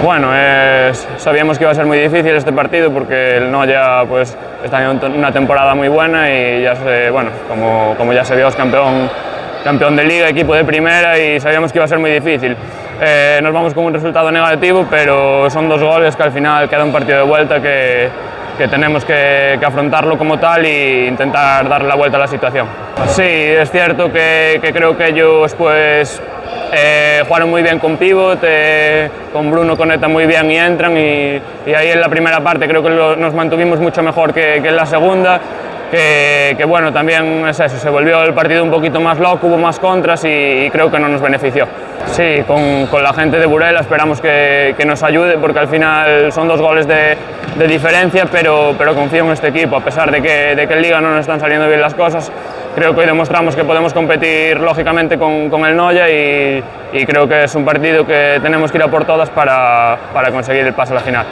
Bueno, sabíamos que iba a ser muy difícil este partido porque el Noya pues, está en una temporada muy buena y ya bueno, como ya se vio, es campeón de liga, equipo de primera, y sabíamos que iba a ser muy difícil. Nos vamos con un resultado negativo, pero son 2 goles que al final queda un partido de vuelta que tenemos que afrontarlo como tal e intentar darle la vuelta a la situación. Sí, es cierto que creo que ellos pues, jugaron muy bien con pivot, con Bruno conectan muy bien y entran, y ahí en la primera parte creo que nos mantuvimos mucho mejor que en la segunda, que bueno, también es eso, se volvió el partido un poquito más loco, hubo más contras y creo que no nos benefició. Sí, con la gente de Burela esperamos que nos ayude, porque al final son 2 goles de diferencia, pero confío en este equipo, a pesar de que en Liga no nos están saliendo bien las cosas. Creo que hoy demostramos que podemos competir lógicamente con el Noya y creo que es un partido que tenemos que ir a por todas para conseguir el pase a la final.